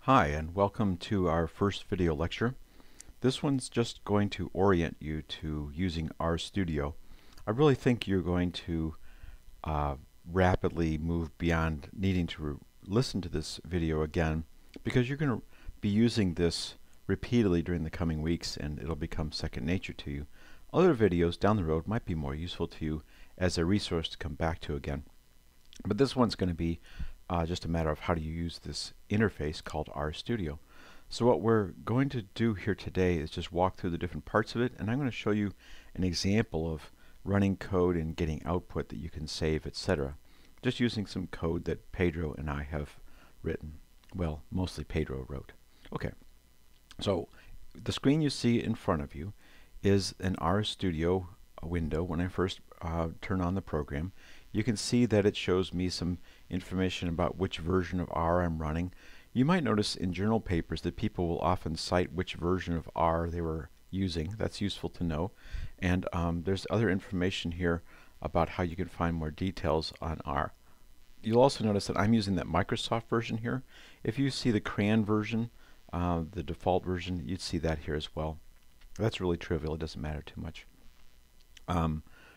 Hi, and welcome to our first video lecture. This one's just going to orient you to using RStudio. I really think you're going to rapidly move beyond needing to listen to this video again, because you're going to be using this repeatedly during the coming weeks and it'll become second nature to you. Other videos down the road might be more useful to you as a resource to come back to again. But this one's going to be just a matter of how do you use this interface called RStudio. So what we're going to do here today is just walk through the different parts of it, and I'm going to show you an example of running code and getting output that you can save, etc. Just using some code that Pedro and I have written. Well, mostly Pedro wrote. Okay, so the screen you see in front of you is an RStudio window. When I first turn on the program, you can see that it shows me some information about which version of R I'm running. You might notice in journal papers that people will often cite which version of R they were using. That's useful to know. And there's other information here about how you can find more details on R. You'll also notice that I'm using that Microsoft version here. If you see the CRAN version, the default version, you'd see that here as well. That's really trivial. It doesn't matter too much.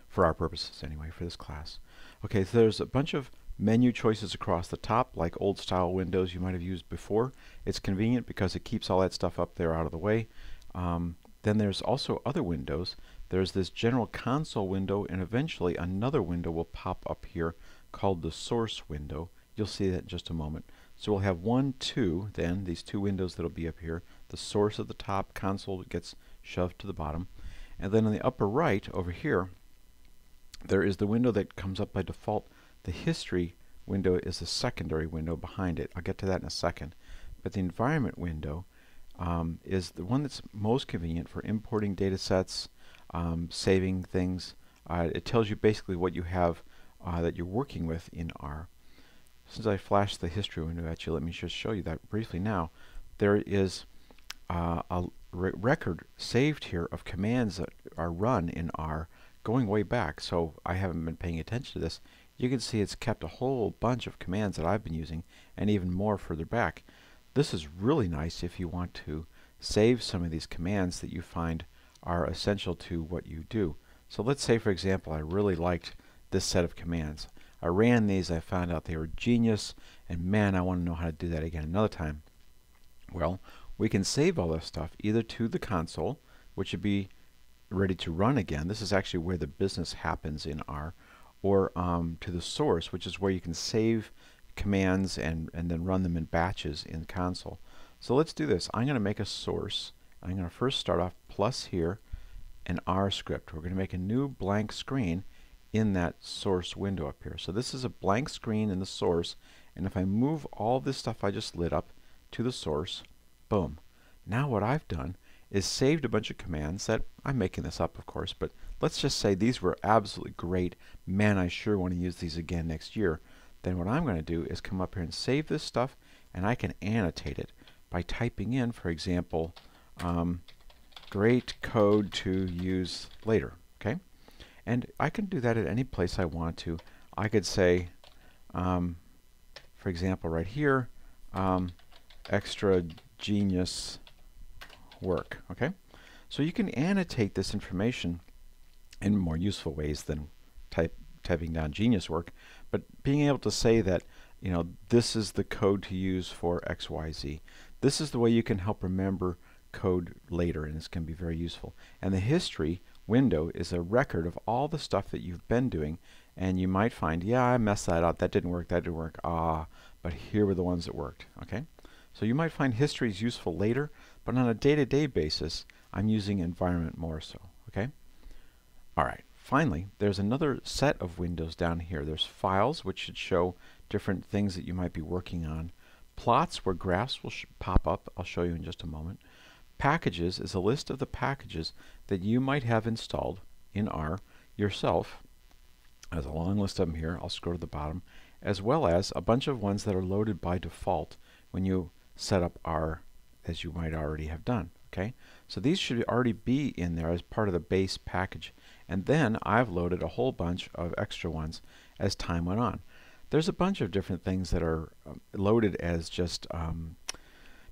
For our purposes anyway, for this class. Okay, so there's a bunch of menu choices across the top, like old style windows you might have used before. It's convenient because it keeps all that stuff up there out of the way. Then there's also other windows. There's this general console window, and eventually another window will pop up here called the source window. You'll see that in just a moment. So we'll have then these two windows that'll be up here. The source at the top, console gets shoved to the bottom. And then in the upper right over here, there is the window that comes up by default. The history window is the secondary window behind it. I'll get to that in a second. But the environment window is the one that's most convenient for importing data sets, saving things. It tells you basically what you have that you're working with in R. Since I flashed the history window at you, let me just show you that briefly now. There is a record saved here of commands that are run in R going way back, so I haven't been paying attention to this. You can see it's kept a whole bunch of commands that I've been using, and even more further back. This is really nice if you want to save some of these commands that you find are essential to what you do. So let's say, for example, I really liked this set of commands. I ran these, I found out they were genius, and man, I want to know how to do that again another time. Well, we can save all this stuff either to the console, which would be ready to run again. This is actually where the business happens in R, or to the source, which is where you can save commands and then run them in batches in console. So let's do this. I'm going to make a source. I'm going to first start off plus here an R script. We're going to make a new blank screen in that source window up here. So this is a blank screen in the source, and if I move all this stuff I just lit up to the source, boom. Now what I've done is saved a bunch of commands that I'm making this up, of course, but let's just say these were absolutely great. Man, I sure want to use these again next year. Then what I'm going to do is come up here and save this stuff, and I can annotate it by typing in, for example, great code to use later. Okay, and I can do that at any place I want to. I could say, for example, right here, extra genius work. Okay, so you can annotate this information in more useful ways than typing down genius work, but being able to say that, you know, this is the code to use for XYZ. This is the way you can help remember code later, and it's going to be very useful. And the history window is a record of all the stuff that you've been doing, and you might find, yeah, I messed that up, that didn't work, but here were the ones that worked. Okay, so you might find history is useful later, but on a day-to-day basis, I'm using environment more so. Okay, all right. Finally, there's another set of windows down here. There's files, which should show different things that you might be working on. Plots, where graphs will pop up. I'll show you in just a moment. Packages is a list of the packages that you might have installed in R yourself. There's a long list of them here. I'll scroll to the bottom, as well as a bunch of ones that are loaded by default when you set up R, as you might already have done. Okay, so these should already be in there as part of the base package, and then I've loaded a whole bunch of extra ones as time went on. There's a bunch of different things that are loaded as just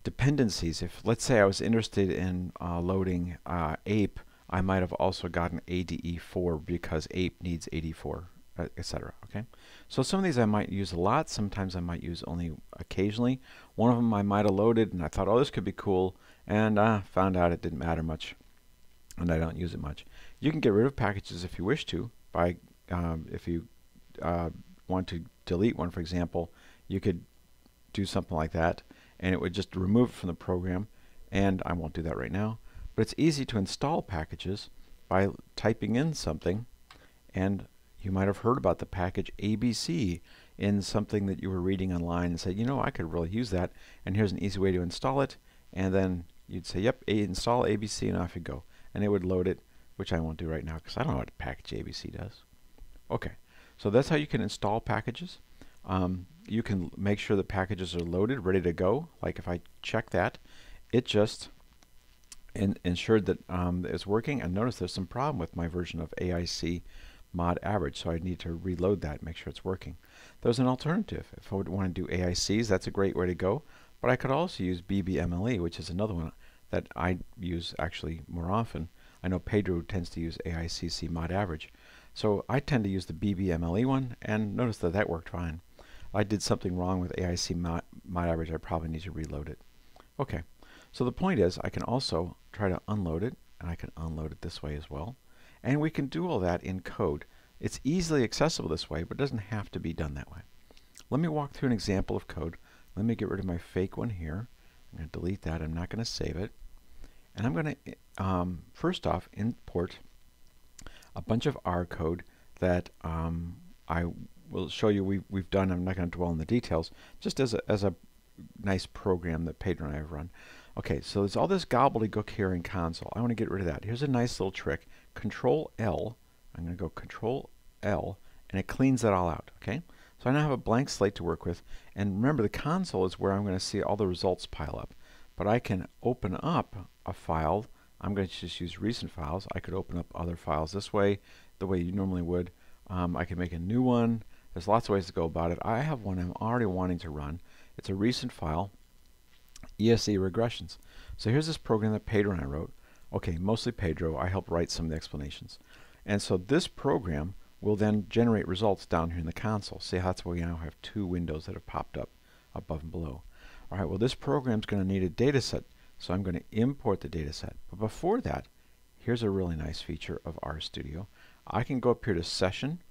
dependencies. If, let's say, I was interested in loading ape, I might have also gotten ADE4 because ape needs 84, etc. Okay, so some of these I might use a lot. Sometimes I might use only occasionally. One of them I might have loaded, and I thought, oh, this could be cool, and found out it didn't matter much, and I don't use it much. You can get rid of packages if you wish to. By if you want to delete one, for example, you could do something like that, and it would just remove it from the program. And I won't do that right now. But it's easy to install packages by typing in something, and you might have heard about the package ABC in something that you were reading online and said, you know, I could really use that, and here's an easy way to install it. And then you'd say, yep, install ABC, and off you go. And it would load it, which I won't do right now because I don't know what a package ABC does. Okay, so that's how you can install packages. You can make sure the packages are loaded, ready to go. Like if I check that, it just ensured that it's working. And notice there's some problem with my version of AIC mod average, so I need to reload that, make sure it's working. There's an alternative. If I would want to do AICs, that's a great way to go. But I could also use BBMLE, which is another one that I use actually more often. I know Pedro tends to use AICC mod average. So I tend to use the BBMLE one, and notice that that worked fine. If I did something wrong with AIC mod average, I probably need to reload it. Okay, so the point is I can also try to unload it, and I can unload it this way as well. And we can do all that in code. It's easily accessible this way, but it doesn't have to be done that way. Let me walk through an example of code. Let me get rid of my fake one here. I'm going to delete that. I'm not going to save it. And I'm going to, first off, import a bunch of R code that I will show you we've done. I'm not going to dwell on the details, just as a nice program that Pedro and I have run. Okay, so there's all this gobbledygook here in console. I want to get rid of that. Here's a nice little trick. Control L. I'm going to go Control L, and it cleans that all out. Okay, so I now have a blank slate to work with. And remember, the console is where I'm going to see all the results pile up. But I can open up a file. I'm going to just use recent files. I could open up other files this way, the way you normally would. I can make a new one. There's lots of ways to go about it. I have one I'm already wanting to run. It's a recent file, ESE regressions. So here's this program that Pedro and I wrote. Okay, mostly Pedro. I helped write some of the explanations. And so this program will then generate results down here in the console. See how that's why we now have two windows that have popped up above and below. All right, well, this program's going to need a data set, so I'm going to import the data set. But before that, here's a really nice feature of RStudio. I can go up here to Session,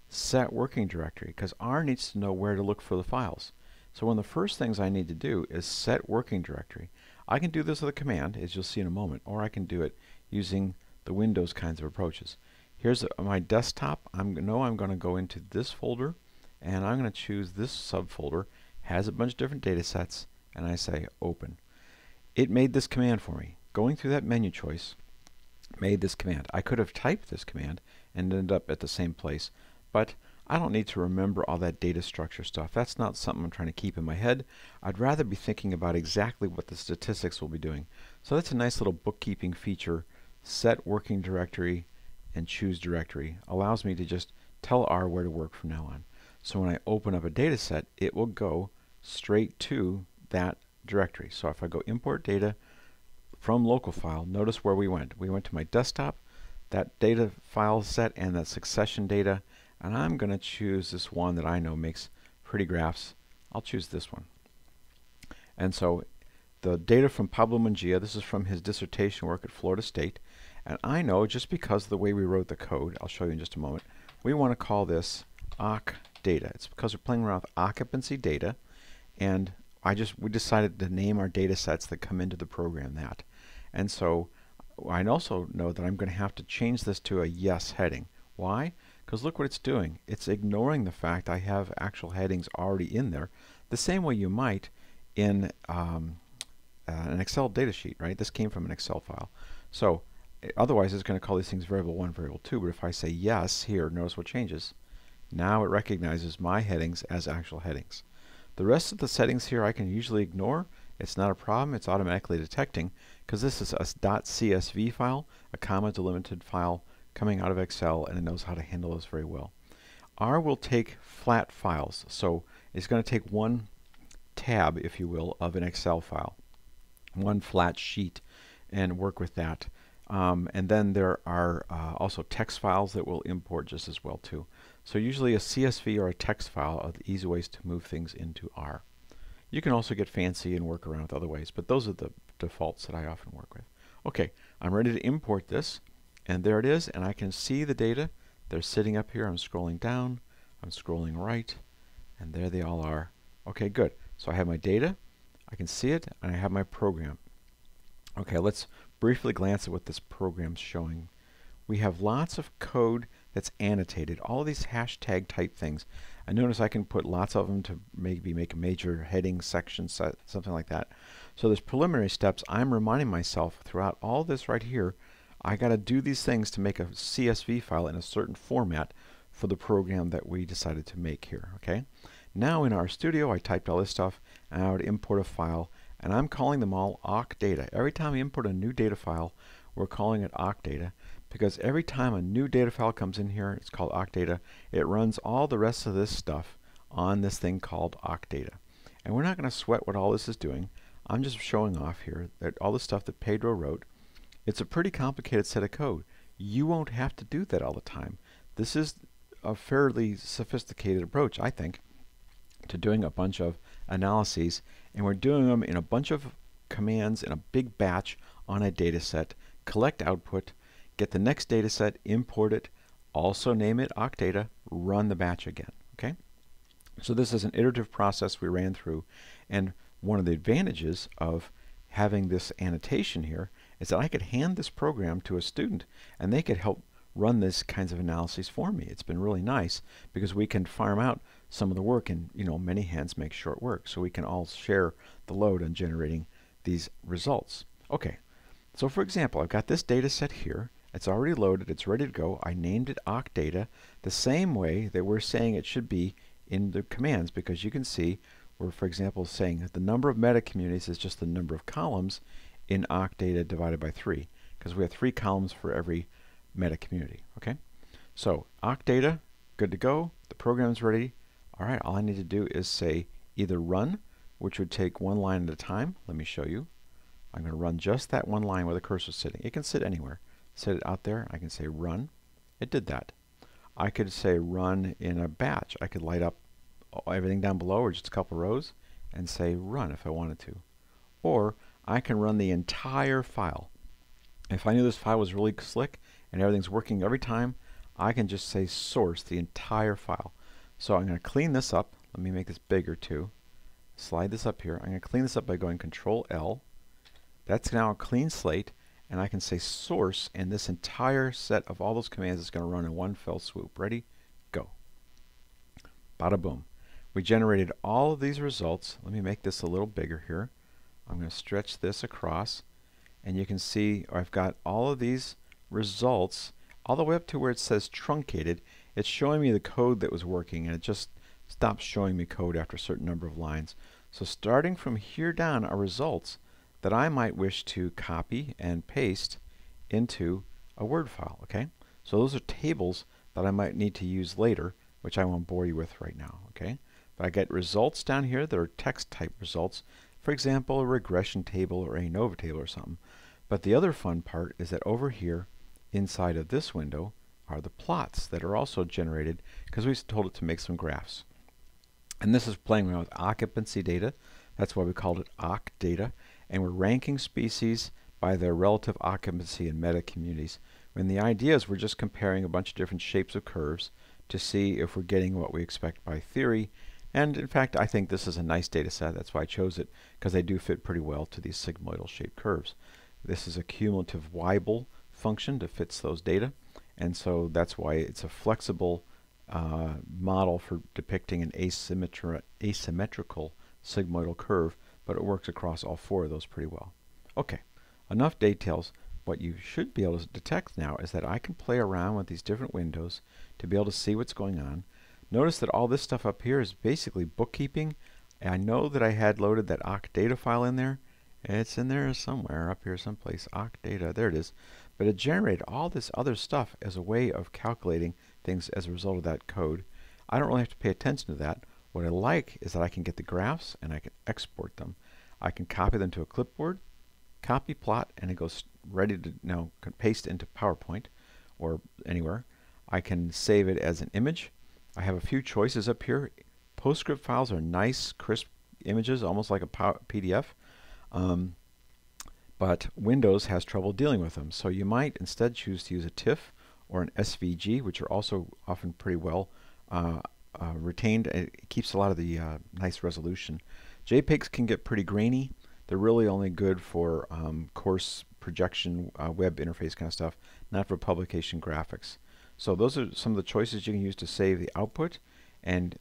Set Working Directory, because R needs to know where to look for the files. So one of the first things I need to do is Set Working Directory. I can do this with a command, as you'll see in a moment, or I can do it using the Windows kinds of approaches. Here's my desktop. I know I'm going to go into this folder, and I'm going to choose this subfolder. Has a bunch of different data sets, and I say Open. It made this command for me. Going through that menu choice made this command. I could have typed this command and ended up at the same place, but I don't need to remember all that data structure stuff. That's not something I'm trying to keep in my head. I'd rather be thinking about exactly what the statistics will be doing. So that's a nice little bookkeeping feature. Set Working Directory and Choose Directory allows me to just tell R where to work from now on. So when I open up a data set, it will go straight to that directory. So if I go import data from local file, notice where we went. We went to my desktop, that data file set, and that succession data. And I'm going to choose this one that I know makes pretty graphs. I'll choose this one. And so the data from Pablo Munguia, this is from his dissertation work at Florida State. And I know, just because of the way we wrote the code, I'll show you in just a moment, we want to call this occ data. It's because we're playing around with occupancy data, and we decided to name our data sets that come into the program that. And so I also know that I'm going to have to change this to a yes heading. Why? Because look what it's doing. It's ignoring the fact I have actual headings already in there, the same way you might in an Excel data sheet, right? This came from an Excel file. So otherwise it's going to call these things variable 1, variable 2, but if I say yes here, notice what changes. Now it recognizes my headings as actual headings. The rest of the settings here I can usually ignore. It's not a problem. It's automatically detecting, because this is a .csv file, a comma delimited file coming out of Excel, and it knows how to handle those very well. R will take flat files, so it's going to take one tab, if you will, of an Excel file. one flat sheet and work with that. And then there are also text files that will import just as well too. So usually a CSV or a text file are the easy ways to move things into R. You can also get fancy and work around with other ways, but those are the defaults that I often work with. Okay, I'm ready to import this, and there it is, and I can see the data. They're sitting up here. I'm scrolling down, I'm scrolling right, and there they all are. Okay, good. So I have my data, I can see it, and I have my program. Okay, let's briefly glance at what this program's showing. We have lots of code that's annotated, all these hashtag type things. I notice I can put lots of them to maybe make a major heading section, something like that. So there's preliminary steps. I'm reminding myself throughout all this right here, I got to do these things to make a CSV file in a certain format for the program that we decided to make here. Okay. Now in RStudio, I typed all this stuff, and I would import a file, and I'm calling them all awkdata. Every time I import a new data file, we're calling it awkdata, because every time a new data file comes in here, it's called awkdata. It runs all the rest of this stuff on this thing called awkdata. And we're not going to sweat what all this is doing. I'm just showing off here that all the stuff that Pedro wrote, it's a pretty complicated set of code. You won't have to do that all the time. This is a fairly sophisticated approach, I think, to doing a bunch of analyses, and we're doing them in a bunch of commands in a big batch on a data set, collect output, get the next data set, import it, also name it awkdata, run the batch again. Okay? So this is an iterative process we ran through, and one of the advantages of having this annotation here is that I could hand this program to a student and they could help run these kinds of analyses for me. It's been really nice because we can farm out some of the work, and many hands make short work, so we can all share the load on generating these results. Okay, so for example, I've got this data set here. It's already loaded, it's ready to go. I named it awkdata the same way that we're saying it should be in the commands, because you can see we're, for example, saying that the number of meta communities is just the number of columns in awkdata divided by 3, because we have 3 columns for every meta community. Okay, so awkdata, good to go. The program's ready. All right, all I need to do is say either run, which would take one line at a time. Let me show you. I'm going to run just that one line where the cursor is sitting. It can sit anywhere. Set it out there. I can say run. It did that. I could say run in a batch. I could light up everything down below or just a couple rows and say run if I wanted to. Or I can run the entire file. If I knew this file was really slick and everything's working every time, I can just say source the entire file. So I'm going to clean this up. Let me make this bigger too. Slide this up here. I'm going to clean this up by going Control L. That's now a clean slate, and I can say source, and this entire set of all those commands is going to run in one fell swoop. Ready? Go. Bada boom. We generated all of these results. Let me make this a little bigger here. I'm going to stretch this across, and you can see I've got all of these results all the way up to where it says truncated. It's showing me the code that was working, and it just stops showing me code after a certain number of lines. So starting from here down are results that I might wish to copy and paste into a Word file. Okay, so those are tables that I might need to use later, which I won't bore you with right now. Okay, but I get results down here that are text type results, for example a regression table or a ANOVA table or something. But the other fun part is that over here inside of this window are the plots that are also generated because we told it to make some graphs. And this is playing around with occupancy data. That's why we called it awkdata. And we're ranking species by their relative occupancy in meta communities. When the idea is we're just comparing a bunch of different shapes of curves to see if we're getting what we expect by theory. And in fact, I think this is a nice data set. That's why I chose it, because they do fit pretty well to these sigmoidal shaped curves. This is a cumulative Weibull function that fits those data. And so that's why it's a flexible model for depicting an asymmetrical sigmoidal curve, but it works across all 4 of those pretty well. Okay, enough details. What you should be able to detect now is that I can play around with these different windows to be able to see what's going on. Notice that all this stuff up here is basically bookkeeping. And I know that I had loaded that awkdata file in there. It's in there somewhere, up here someplace, awkdata, there it is. But it generated all this other stuff as a way of calculating things as a result of that code. I don't really have to pay attention to that. What I like is that I can get the graphs and I can export them. I can copy them to a clipboard, copy plot, and it goes ready to now paste into PowerPoint or anywhere. I can save it as an image. I have a few choices up here. PostScript files are nice, crisp images, almost like a PDF. But Windows has trouble dealing with them. So you might instead choose to use a TIFF or an SVG, which are also often pretty well retained. It keeps a lot of the nice resolution. JPEGs can get pretty grainy. They're really only good for course projection, web interface kind of stuff, not for publication graphics. So those are some of the choices you can use to save the output. And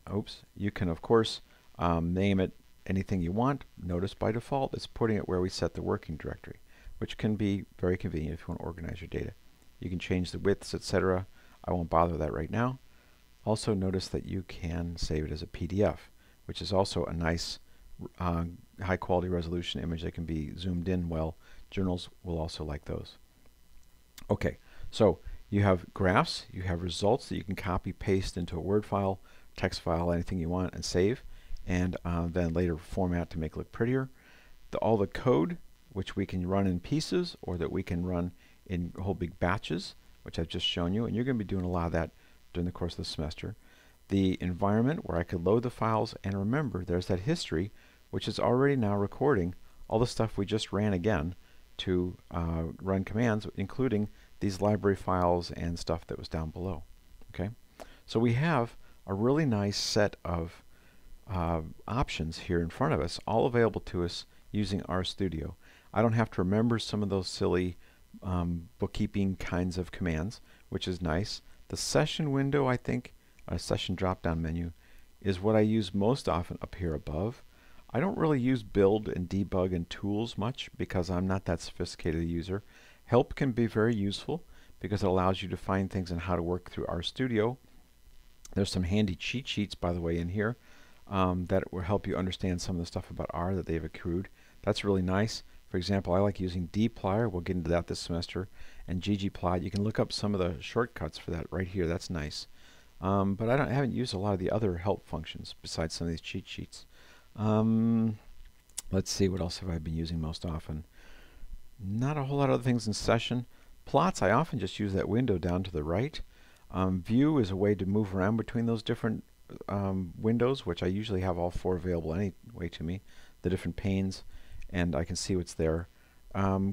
you can of course name it anything you want. Notice by default it's putting it where we set the working directory, which can be very convenient if you want to organize your data. You can change the widths, etc. I won't bother with that right now. Also notice that you can save it as a PDF, which is also a nice high quality resolution image that can be zoomed in well. Journals will also like those. Okay, so you have graphs, you have results that you can copy paste into a Word file, text file, anything you want, and save, and then later format to make it look prettier. All the code, which we can run in pieces or that we can run in whole big batches, which I've just shown you, and you're going to be doing a lot of that during the course of the semester. The environment where I could load the files, and remember there's that history which is already now recording all the stuff we just ran again to run commands, including these library files and stuff that was down below. Okay, so we have a really nice set of options here in front of us, all available to us using RStudio. I don't have to remember some of those silly bookkeeping kinds of commands, which is nice. The session window, I think, a session drop-down menu, is what I use most often up here above. I don't really use build and debug and tools much because I'm not that sophisticated a user. Help can be very useful because it allows you to find things on how to work through RStudio. There's some handy cheat sheets, by the way, in here that will help you understand some of the stuff about R that they've accrued. That's really nice. For example, I like using dplyr. We'll get into that this semester. And ggplot. You can look up some of the shortcuts for that right here. That's nice. But I haven't used a lot of the other help functions besides some of these cheat sheets. Let's see, what else have I been using most often? Not a whole lot of other things in session. Plots, I often just use that window down to the right. View is a way to move around between those different windows, which I usually have all four available anyway to me, the different panes, and I can see what's there.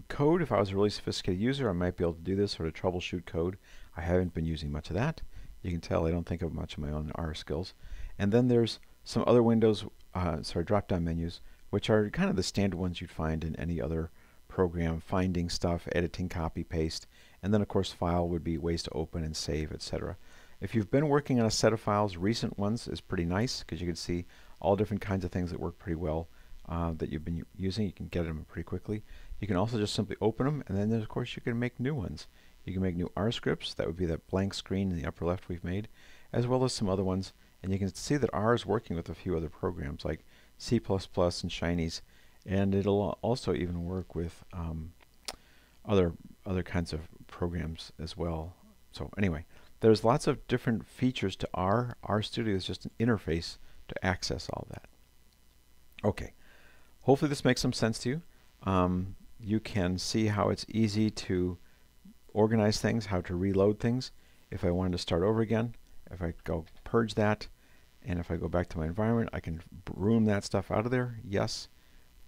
Code, if I was a really sophisticated user, I might be able to do this or to troubleshoot code. I haven't been using much of that. You can tell I don't think of much of my own R skills. And then there's some other windows, drop-down menus, which are kind of the standard ones you'd find in any other program, finding stuff, editing, copy, paste, and then of course file would be ways to open and save, etc. If you've been working on a set of files, recent ones is pretty nice because you can see all different kinds of things that work pretty well that you've been using. You can get them pretty quickly. You can also just simply open them, and then of course you can make new ones. You can make new R scripts. That would be that blank screen in the upper left we've made, as well as some other ones. And you can see that R is working with a few other programs like C++ and Shinies, and it'll also even work with other kinds of programs as well. So anyway, there's lots of different features to R. RStudio is just an interface to access all that. Okay, hopefully this makes some sense to you. You can see how it's easy to organize things, how to reload things. If I wanted to start over again, if I go purge that, and if I go back to my environment, I can broom that stuff out of there. Yes.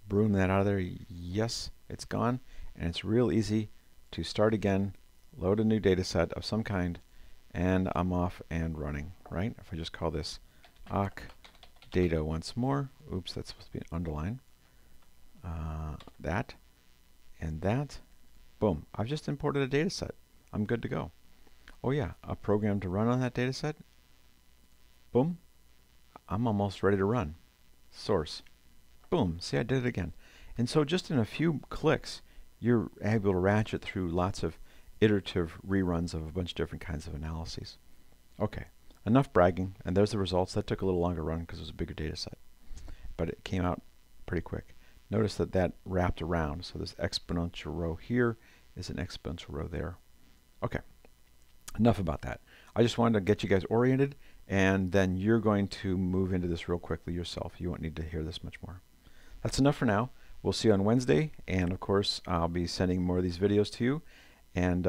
Broom that out of there. Yes. It's gone. And it's real easy to start again, load a new data set of some kind, and I'm off and running, right? If I just call this awk data once more. Oops, that's supposed to be an underline. That and that. Boom. I've just imported a data set. I'm good to go. Oh yeah, a program to run on that data set. Boom. I'm almost ready to run. Source. Boom. See, I did it again. And so just in a few clicks, you're able to ratchet through lots of iterative reruns of a bunch of different kinds of analyses. Okay, enough bragging, and there's the results. That took a little longer to run because it was a bigger data set, but it came out pretty quick. Notice that that wrapped around, so this exponential row here is an exponential row there. Okay, enough about that. I just wanted to get you guys oriented, and then you're going to move into this real quickly yourself. You won't need to hear this much more. That's enough for now. We'll see you on Wednesday, and of course I'll be sending more of these videos to you, and